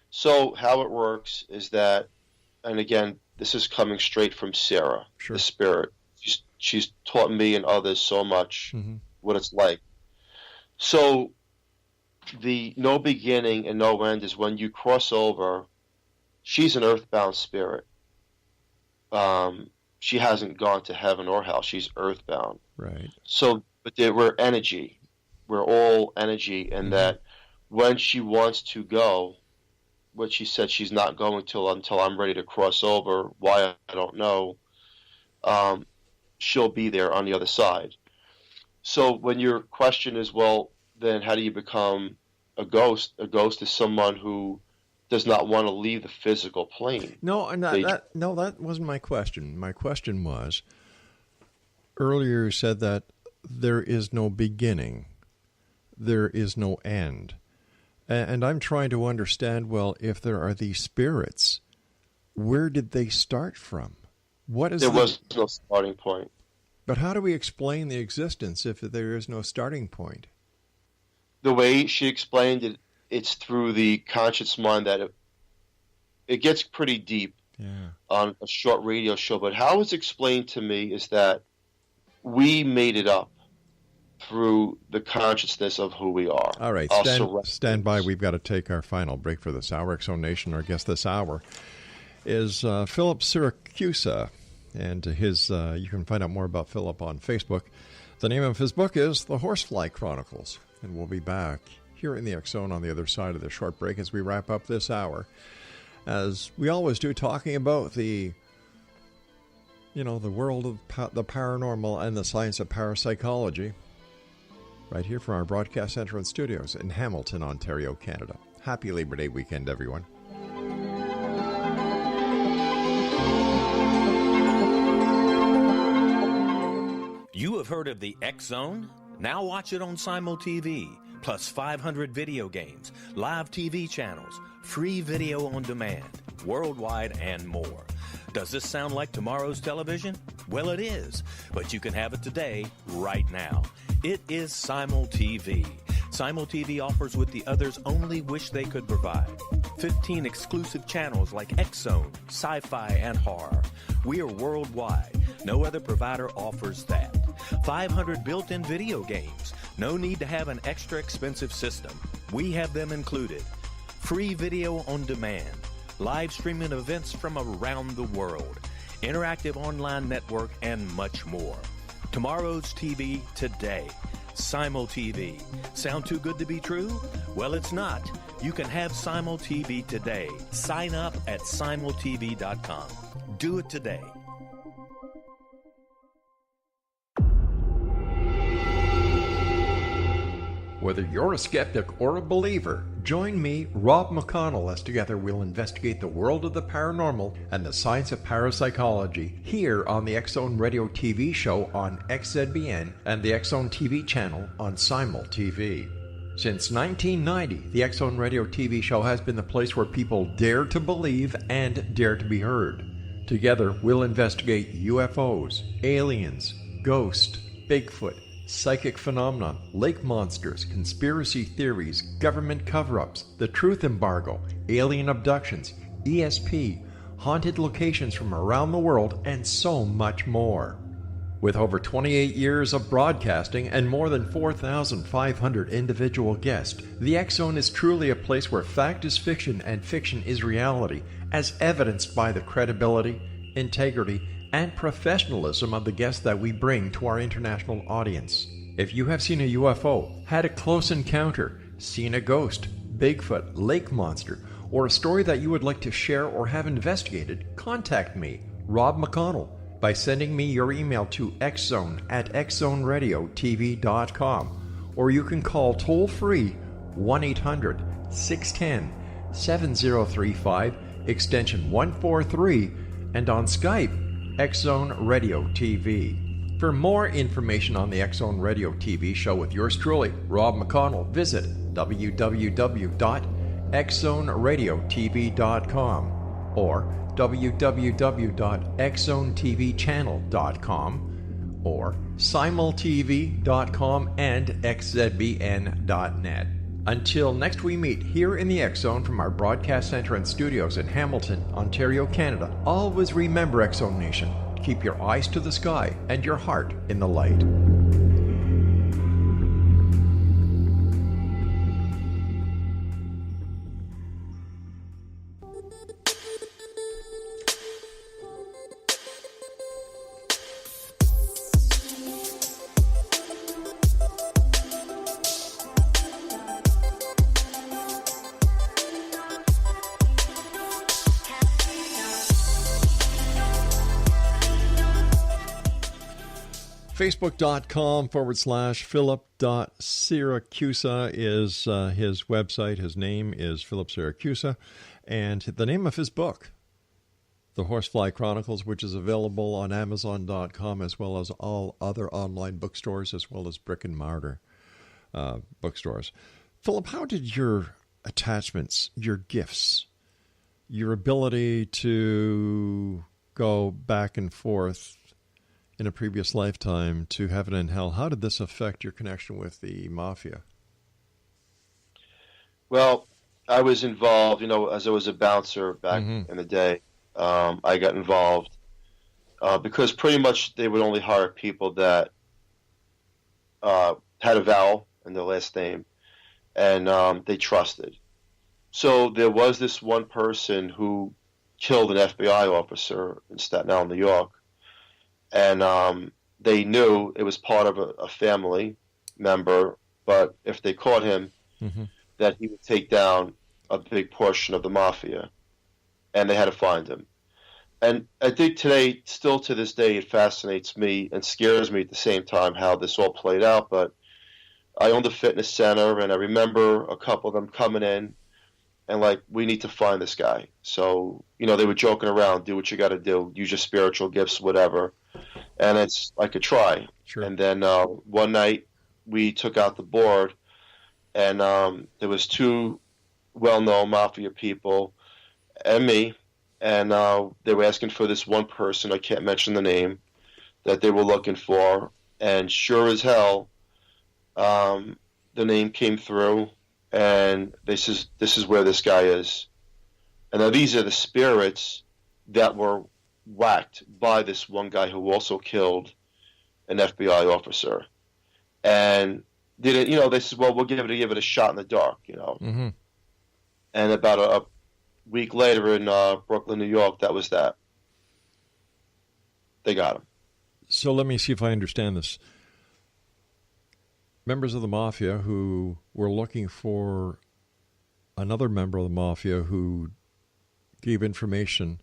So how it works is that, and again, this is coming straight from Sarah, Sure. the spirit. She's taught me and others so much what it's like. So the no beginning and no end is when you cross over. She's an earthbound spirit. She hasn't gone to heaven or hell. She's earthbound. Right. So, but we're energy. We're all energy, and that when she wants to go, what she said she's not going until I'm ready to cross over. Why, I don't know. She'll be there on the other side. So when your question is, well, then how do you become a ghost? A ghost is someone who does not want to leave the physical plane. No, that wasn't my question. My question was, earlier you said that there is no beginning, there is no end. And I'm trying to understand, well, if there are these spirits, where did they start from? There was no starting point. But how do we explain the existence if there is no starting point? The way she explained it, it's through the conscious mind that it gets pretty deep on a short radio show. But how it's explained to me is that we made it up through the consciousness of who we are. All right, stand by. We've got to take our final break for this hour. XO Nation, our guest this hour is Philip Siracusa, and his you can find out more about Philip on Facebook. The name of his book is The Horsefly Chronicles, and we'll be back here in the X Zone on the other side of the short break as we wrap up this hour, as we always do, talking about the world of the paranormal and the science of parapsychology, right here from our broadcast center and studios in Hamilton, Ontario, Canada. Happy Labor Day weekend, everyone. You have heard of the X Zone? Now watch it on Simul TV, plus 500 video games, live TV channels, free video on demand, worldwide, and more. Does this sound like tomorrow's television? Well, it is, but you can have it today, right now. It is Simul TV. Simul TV offers what the others only wish they could provide. 15 exclusive channels like X Zone, sci-fi, and horror. We are worldwide. No other provider offers that. 500 built-in video games. No need to have an extra expensive system. We have them included. Free video on demand. Live streaming events from around the world. Interactive online network, and much more. Tomorrow's TV today. Simul TV. Sound too good to be true? Well, it's not. You can have Simul TV today. Sign up at simultv.com. Do it today. Whether you're a skeptic or a believer, join me, Rob McConnell, as together we'll investigate the world of the paranormal and the science of parapsychology here on the X Zone Radio TV show on XZBN and the X Zone TV channel on Simul TV. Since 1990, the X Zone Radio TV show has been the place where people dare to believe and dare to be heard. Together, we'll investigate UFOs, aliens, ghosts, Bigfoot, psychic phenomena, lake monsters, conspiracy theories, government cover-ups, the truth embargo, alien abductions, ESP, haunted locations from around the world, and so much more. With over 28 years of broadcasting and more than 4,500 individual guests, the X Zone is truly a place where fact is fiction and fiction is reality, as evidenced by the credibility, integrity, and professionalism of the guests that we bring to our international audience. If you have seen a UFO, had a close encounter, seen a ghost, Bigfoot, lake monster, or a story that you would like to share or have investigated, contact me, Rob McConnell, by sending me your email to xzone@xzoneradiotv.com, or you can call toll-free 1-800-610-7035, extension 143, and on Skype, X Zone Radio TV. For more information on the X Zone Radio TV show with yours truly, Rob McConnell, visit www.xzoneradiotv.com or www.xzonetvchannel.com or simultv.com and xzbn.net. Until next we meet here in the X Zone from our broadcast center and studios in Hamilton, Ontario, Canada, always remember, X Zone Nation, keep your eyes to the sky and your heart in the light. Facebook.com/Philip.Siracusa is his website. His name is Philip Siracusa. And the name of his book, The Horsefly Chronicles, which is available on Amazon.com as well as all other online bookstores as well as brick and mortar bookstores. Philip, how did your attachments, your gifts, your ability to go back and forth in a previous lifetime to heaven and hell, how did this affect your connection with the Mafia? Well, I was involved, as I was a bouncer back in the day. I got involved because pretty much they would only hire people that had a vowel in their last name, and they trusted. So there was this one person who killed an FBI officer in Staten Island, New York. And they knew it was part of a family member, but if they caught him, that he would take down a big portion of the Mafia, and they had to find him. And I think today, still to this day, it fascinates me and scares me at the same time how this all played out. But I owned a fitness center, and I remember a couple of them coming in and like, we need to find this guy. So, they were joking around, do what you got to do, use your spiritual gifts, whatever. And it's like a try. Sure. And then one night we took out the board, and there was two well-known Mafia people and me, and they were asking for this one person, I can't mention the name, that they were looking for. And sure as hell, the name came through, and this is where this guy is. And now these are the spirits that were whacked by this one guy who also killed an FBI officer. And they said, well, we'll give it a shot in the dark, And about a week later in Brooklyn, New York, that was that. They got him. So let me see if I understand this. Members of the Mafia who were looking for another member of the Mafia who gave information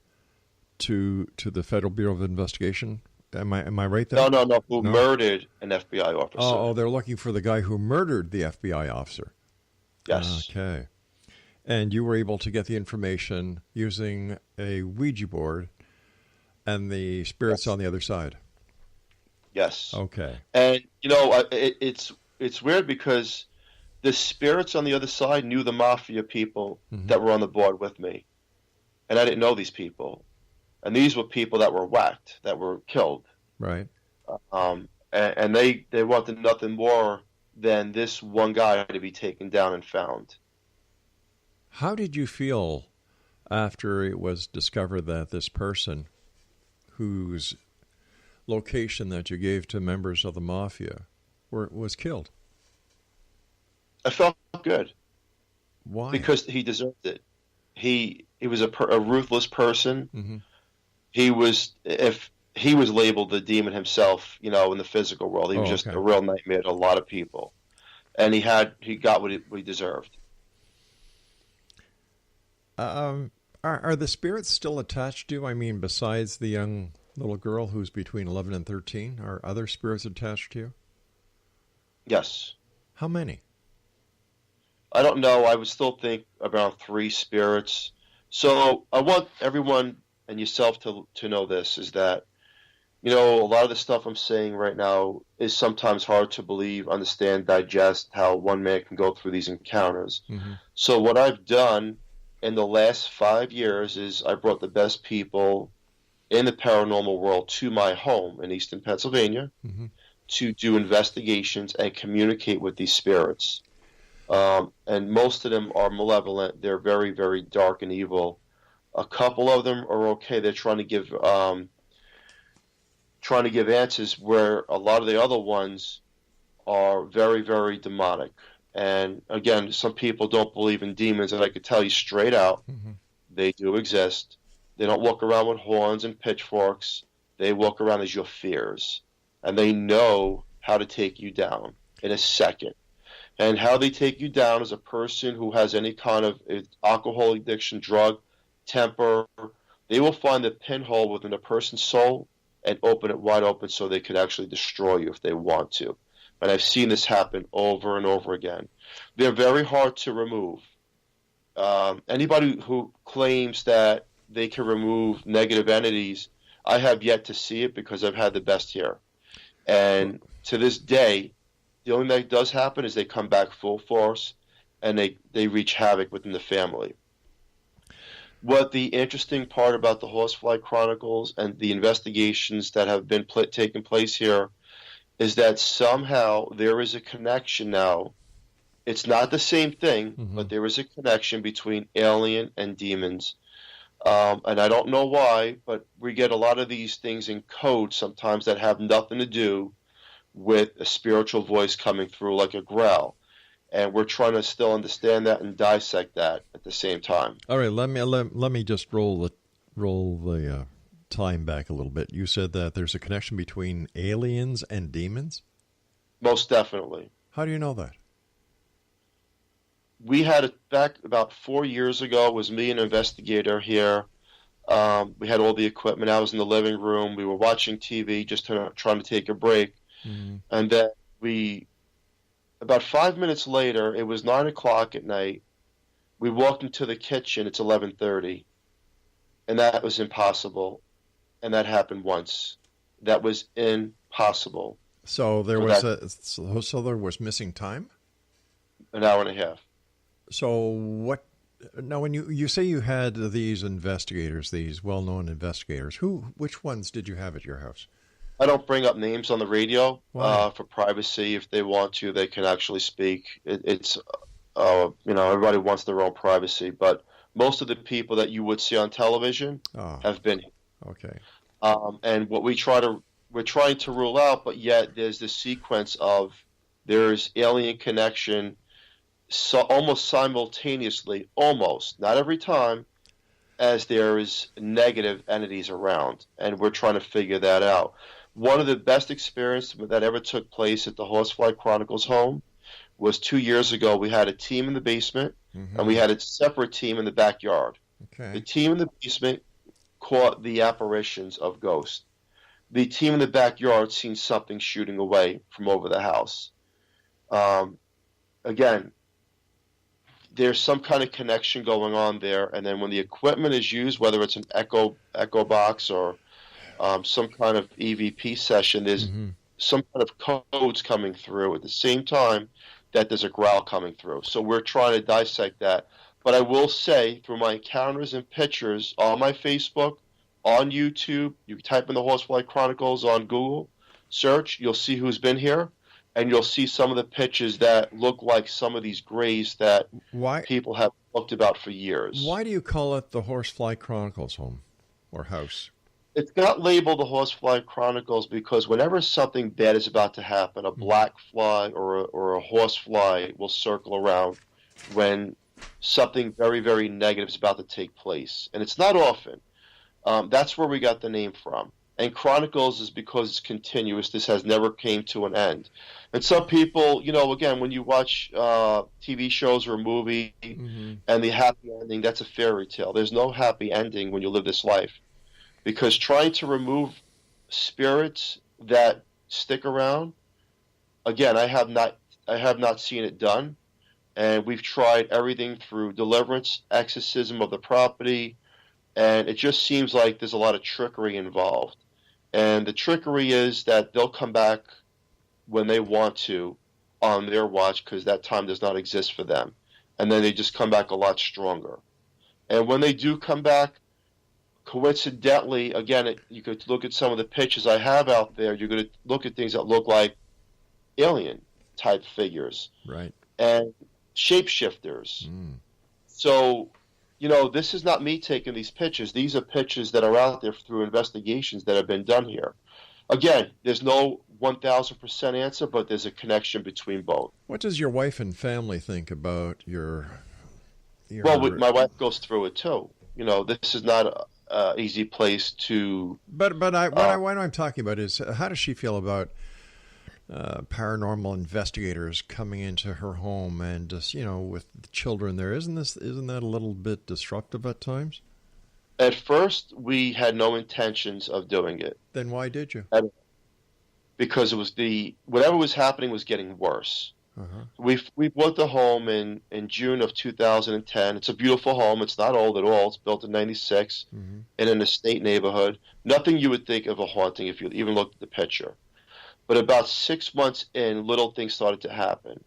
to the Federal Bureau of Investigation. Am I right there? No. Who murdered an FBI officer? Oh, they're looking for the guy who murdered the FBI officer. Yes. Okay. And you were able to get the information using a Ouija board and the spirits on the other side. Yes. Okay. And it's weird because the spirits on the other side knew the Mafia people that were on the board with me, and I didn't know these people. And these were people that were whacked, that were killed. Right. And they wanted nothing more than this one guy to be taken down and found. How did you feel after it was discovered that this person whose location that you gave to members of the Mafia was killed? I felt good. Why? Because he deserved it. He was a ruthless person. He was labeled the demon himself, in the physical world. He was just a real nightmare to a lot of people, and he got what he deserved. Are the spirits still attached to you? I mean, besides the young little girl who's between 11 and 13, are other spirits attached to you? Yes. How many? I don't know. I would still think around 3 spirits. So I want everyone and yourself to know this, is that a lot of the stuff I'm saying right now is sometimes hard to believe, understand, digest how one man can go through these encounters. Mm-hmm. So what I've done in the last 5 years is I brought the best people in the paranormal world to my home in Easton, Pennsylvania, Mm-hmm. to do investigations and communicate with these spirits. And most of them are malevolent. They're very, very dark and evil. A couple of them are okay. They're trying to give answers, where a lot of the other ones are very, very demonic. And again, some people don't believe in demons, and I could tell you straight out, Mm-hmm. they do exist. They don't walk around with horns and pitchforks. They walk around as your fears, and they know how to take you down in a second. And how they take you down is a person who has any kind of alcohol addiction, drug, temper. They will find the pinhole within a person's soul and open it wide open so they can actually destroy you if they want to. And I've seen this happen over and over again. They're very hard to remove. Anybody who claims that they can remove negative entities, I have yet to see it, because I've had the best here. And to this day, the only thing that does happen is they come back full force, and they wreak havoc within the family. What the interesting part about the Horsefly Chronicles and the investigations that have been taking place here is that somehow there is a connection now. It's not the same thing, Mm-hmm. but there is a connection between alien and demons. And I don't know why, but we get a lot of these things in code sometimes that have nothing to do with a spiritual voice coming through, like a growl. And we're trying to still understand that and dissect that at the same time. All right, let me just roll the time back a little bit. You said that there's a connection between aliens and demons? Most definitely. How do you know that? We had it back about 4 years ago. It was me and an investigator here. We had all the equipment. I was in the living room. We were watching TV, just trying to take a break. Mm-hmm. And then about 5 minutes later, it was 9 o'clock at night. We walked into the kitchen. It's 11:30, and that was impossible. And that happened once. That was impossible. So there was missing time? An hour and a half. So what? Now, when you say you had these investigators, these well-known investigators, which ones did you have at your house? I don't bring up names on the radio Why? for privacy. If they want to, they can actually speak. It's everybody wants their own privacy, but most of the people that you would see on television have been here. Okay. And what we're trying to rule out, but yet there's this sequence of there's alien connection, so almost simultaneously, almost not every time, as there is negative entities around, and we're trying to figure that out. One of the best experiences that ever took place at the Horsefly Chronicles home was 2 years ago. We had a team in the basement, Mm-hmm. and we had a separate team in the backyard. Okay. The team in the basement caught the apparitions of ghosts. The team in the backyard seen something shooting away from over the house. Again, there's some kind of connection going on there, and then when the equipment is used, whether it's an echo box or some kind of EVP session, there's Mm-hmm. some kind of codes coming through at the same time that there's a growl coming through. So we're trying to dissect that. But I will say, through my encounters and pictures on my Facebook, on YouTube, you type in the Horsefly Chronicles on Google search, you'll see who's been here, and you'll see some of the pictures that look like some of these graves that people have looked about for years. Why do you call it the Horsefly Chronicles home or house? It's not labeled the Horsefly Chronicles because whenever something bad is about to happen, a black fly or a horsefly will circle around when something very, very negative is about to take place. And it's not often. That's where we got the name from. And Chronicles is because it's continuous. This has never came to an end. And some people, again, when you watch TV shows or a movie Mm-hmm. and the happy ending, that's a fairy tale. There's no happy ending when you live this life. Because trying to remove spirits that stick around, again, I have not seen it done. And we've tried everything through deliverance, exorcism of the property, and it just seems like there's a lot of trickery involved. And the trickery is that they'll come back when they want to on their watch because that time does not exist for them. And then they just come back a lot stronger. And when they do come back, coincidentally, again, you could look at some of the pictures I have out there. You're going to look at things that look like alien-type figures. Right. And shapeshifters. So, this is not me taking these pictures. These are pictures that are out there through investigations that have been done here. Again, there's no 1,000% answer, but there's a connection between both. What does your wife and family think about your... Well, my wife goes through it too. This is not an easy place to... But what I'm talking about is, how does she feel about paranormal investigators coming into her home and just, with the children there? Isn't that a little bit disruptive at times? At first, we had no intentions of doing it. Then why did you? Because it was whatever was happening was getting worse. We bought the home in June of 2010. It's a beautiful home. It's not old at all. It's built in 96 in an estate neighborhood. Nothing you would think of a haunting if you even looked at the picture. But about 6 months in, little things started to happen.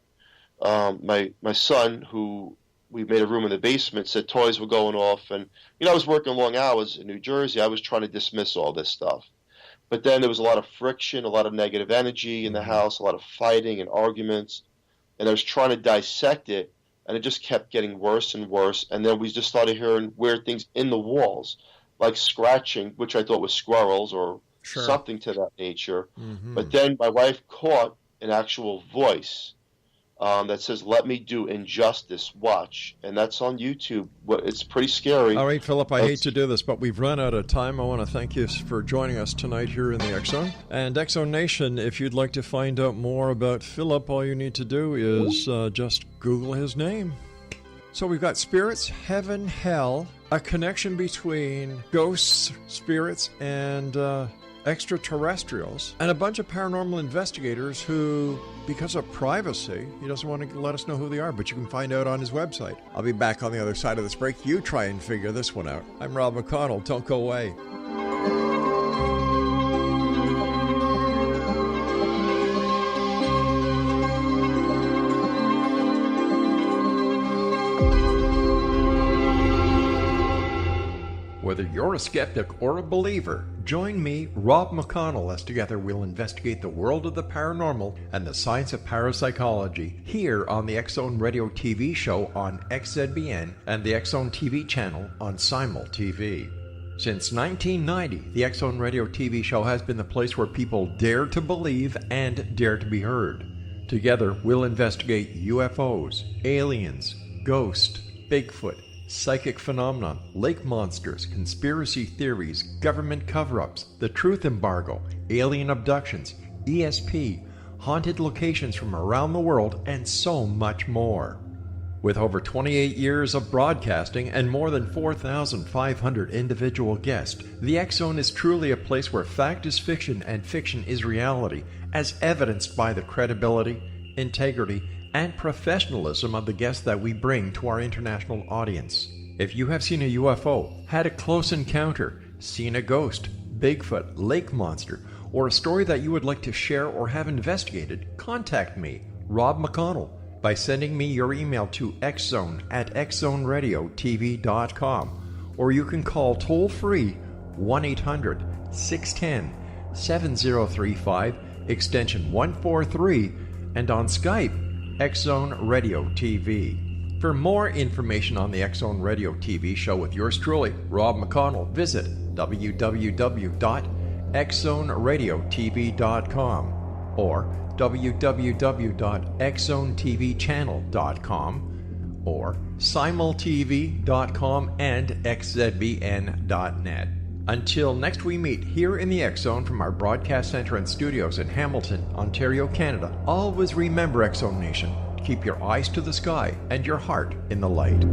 My son, who we made a room in the basement, said toys were going off. And, I was working long hours in New Jersey. I was trying to dismiss all this stuff. But then there was a lot of friction, a lot of negative energy in the house, a lot of fighting and arguments. And I was trying to dissect it, and it just kept getting worse and worse. And then we just started hearing weird things in the walls, like scratching, which I thought was squirrels or something to that nature. But then my wife caught an actual voice that says, "Let me do injustice, watch." And that's on YouTube. It's pretty scary. All right, Philip, I hate to do this, but we've run out of time. I want to thank you for joining us tonight here in the X-Zone. And X-Zone Nation, if you'd like to find out more about Philip, all you need to do is just Google his name. So we've got spirits, heaven, hell, a connection between ghosts, spirits, and extraterrestrials, and a bunch of paranormal investigators who, because of privacy, he doesn't want to let us know who they are, but you can find out on his website. I'll be back on the other side of this break. You try and figure this one out. I'm Rob McConnell. Don't go away. Whether you're a skeptic or a believer, join me, Rob McConnell, as together we'll investigate the world of the paranormal and the science of parapsychology here on the X-Zone Radio TV show on XZBN and the X-Zone TV channel on Simul TV. Since 1990, the X-Zone Radio TV show has been the place where people dare to believe and dare to be heard. Together, we'll investigate UFOs, aliens, ghosts, Bigfoot, psychic phenomenon, lake monsters, conspiracy theories, government cover-ups, the truth embargo, alien abductions, ESP, haunted locations from around the world, and so much more. With over 28 years of broadcasting and more than 4,500 individual guests, the X-Zone is truly a place where fact is fiction and fiction is reality, as evidenced by the credibility, integrity, and professionalism of the guests that we bring to our international audience. If you have seen a UFO, had a close encounter, seen a ghost, Bigfoot, lake monster, or a story that you would like to share or have investigated, contact me, Rob McConnell, by sending me your email to xzone@xzoneradiotv.com, or you can call toll-free 1-800-610-7035, extension 143, and on Skype, X-Zone Radio TV. For more information on the X-Zone Radio TV show with yours truly, Rob McConnell, visit www.xzoneradiotv.com or www.xzonetvchannel.com or simultv.com and xzbn.net. Until next we meet here in the X-Zone from our broadcast center and studios in Hamilton, Ontario, Canada, always remember, X-Zone Nation, keep your eyes to the sky and your heart in the light.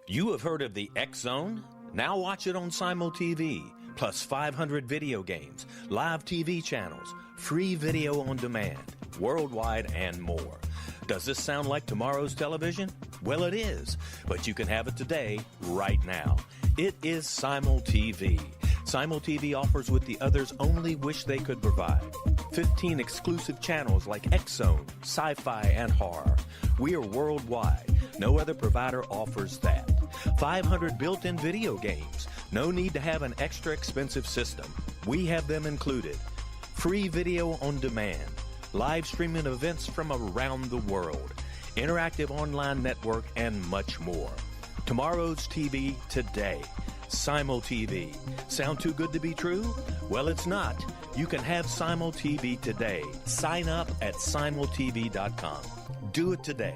You have heard of the X-Zone? Now watch it on Simul TV, plus 500 video games, live TV channels, free video on demand, worldwide, and more. Does this sound like tomorrow's television? Well, it is, but you can have it today, right now. It is Simul TV. Simul TV offers what the others only wish they could provide. 15 exclusive channels like X-Zone, Sci-Fi, and Horror. We are worldwide. No other provider offers that. 500 built-in video games. No need to have an extra expensive system. We have them included. Free video on demand. Live streaming events from around the world. Interactive online network, and much more. Tomorrow's TV today. Simul TV. Sound too good to be true? Well, it's not. You can have Simul TV today. Sign up at simultv.com. Do it today.